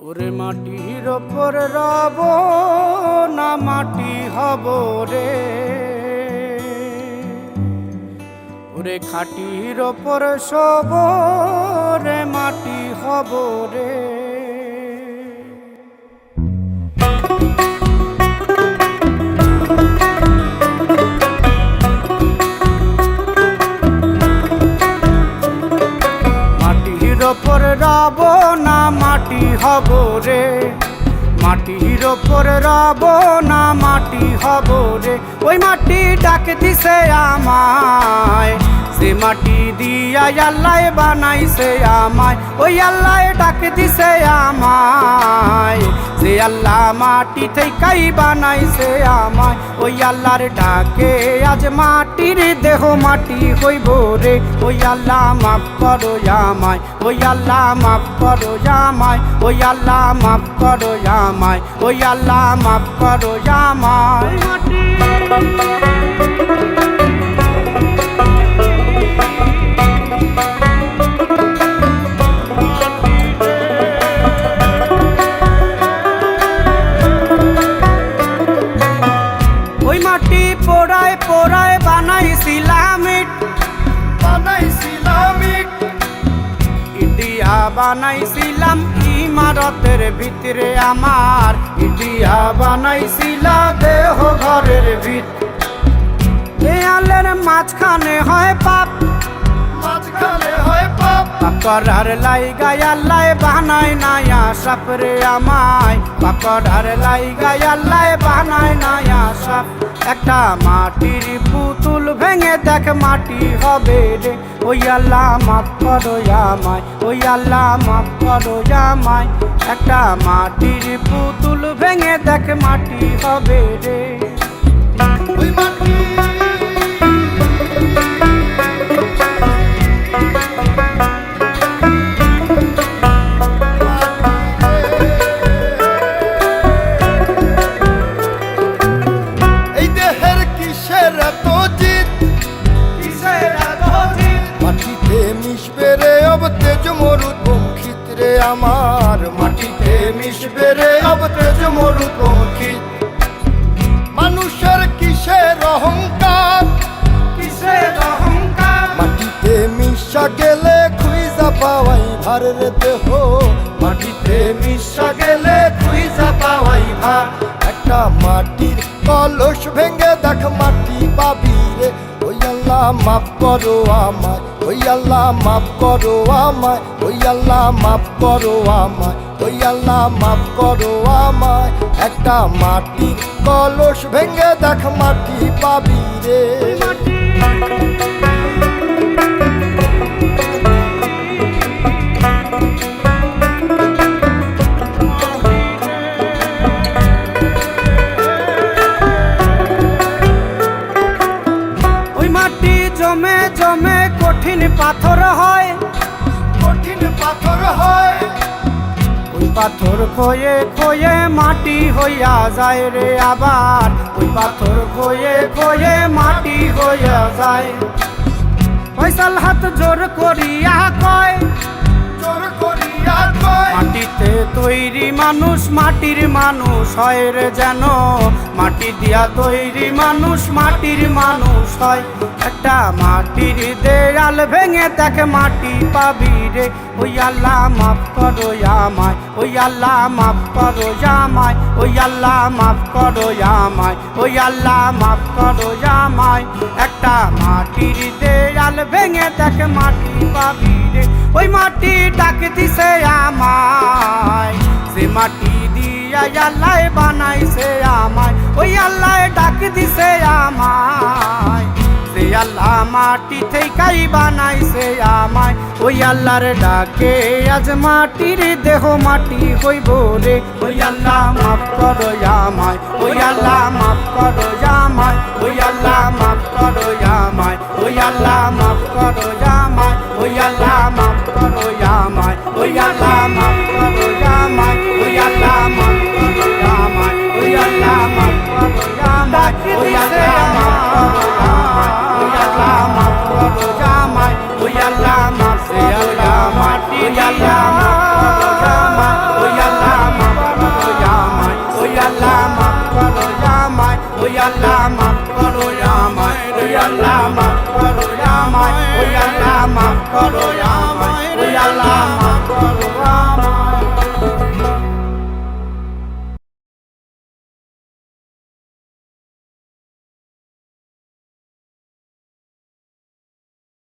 ওরে মাটির ওপর রব না মাটি হব রে, ওরে খাটির ওপর শোব রে মাটি হব রে। মাটির ওপর রব না মাটি হব রে, মাটির ওপর রব না মাটি হব রে। ওই মাটি ডাক দিছে আমায়, সে মাটি দিয়া আল্লাহ বানাইছে আমায়। ওই আল্লাহ ডাক দিছে আমায়, সে আল্লাহ মাটি থেকেই বানাইছে আমায়। ওই আল্লাহর ডাকে আজ মাটির দেহ মাটি হইব রে। ওই আল্লাহ মাফ করো আমায়, ওই আল্লাহ মাফ করো আমায়, ওই আল্লাহ মাফ করো আমায়, ওই আল্লাহ মাফ করো আমায়। ওই মাটি পোড়ায় পোড়ায় বানাইছিলাম ইট, ইটিয়া বানাইছিলাম ইমারতের ভিতরে আমার, ইটিয়া বানাইছিলা দেহ ঘরের ভিত। দেয়ালের মাঝখানে হয় পাপ, মাঝখানে হয় পাপ, পাকড়ার লাইগায় আল্লাহ বানায় নায়া সাপ রে আমায়, পাকড়ার লাইগায় আল্লাহ বানায় নায়া সাপ। একটা মাটির পুতুল ভেঙে দেখ মাটি হবে রে। ওই আল্লাহ মাফ করো আমায়, ওই আল্লাহ মাফ করো আমায়। একটা মাটির পুতুল ভেঙে দেখ মাটি হবে রে। ওই মাটি আমার, মাটিতে মিশবে রে অব তেজ মরুত পঙ্খিত। মানুষের কিসের অহংকার, কিসের অহংকার, মাটিতে মিশা গেলে খুঁজা পাওয়াই ভার রে দেহ, মাটিতে মিশা গেলে খুঁজা পাওয়াই ভার। একটা মাটির কলস ভেঙে দেখ মাটি পাবি রে। ওই আল্লাহ মাফ করো আমায়, ওই আল্লাহ মাফ করো আমায়, ওই আল্লাহ মাফ করো আমায়, ওই আল্লাহ মাফ করো আমায়। একটা মাটির কলস ভেঙে দেখ মাটি পাবি রে। জমে জমে কঠিন পাথর হয়, কঠিন পাথর হয়। ওই পাথর খয়ে খয়ে মাটি হইয়া যায় রে আবার, ওই পাথর খয়ে খয়ে মাটি হইয়া যায়। ফয়সাল হাত জোর করিয়া কয়, জোর করিয়া কয়, মাটিতে তৈরি মানুষ মাটির মানুষ হয় রে যেন, মাটি দিয়া তৈরি মানুষ মাটির মানুষ হয়। একটা মাটির দেয়াল ভেঙে দেখ মাটি পাবি রে। ওই আল্লাহ মাফ করো আমায়, ওই আল্লাহ মাফ করো আমায়, ওই আল্লাহ মাফ করো আমায়, ওই আল্লাহ মাফ করো আমায়। একটা মাটির দেয়াল ভেঙে দেখ মাটি পাবি রে। ওই মাটি ডাক দিছে আমায়, সে মাটি দিয়া আল্লাহ বানাইছে আমায়। ওই আল্লাহ ডাক দিছে আমায়, সে আল্লাহ মাটি থেকেই বানাইছে আমায়। ওই আল্লাহর ডাকে আজ মাটির দেহ মাটি হইব রে। ওই আল্লাহ মাফ করো আমায়, ওই আল্লাহ মাফ করো আমায়, ওই আল্লাহ মাফ করো আমায়, ওই আল্লাহ মাফ করো আমায়, ওই আল্লাহ মাফ করো আমায়, ওই আল্লাহ মাফ করো আমায়, ওই আল্লাহ মাফ করো আমায়, ওই আল্লাহ মাফ করো আমায়, ওই আল্লাহ মাফ করো আমায়, ওই আল্লাহ মাফ করো আমায়, ওই আল্লাহ মাফ করো আমায়, ওই আল্লাহ মাফ করো আমায়, ওই আল্লাহ মাফ করো আমায়, ওই আল্লাহ মাফ করো আমায়, ওই আল্লাহ মাফ করো আমায়।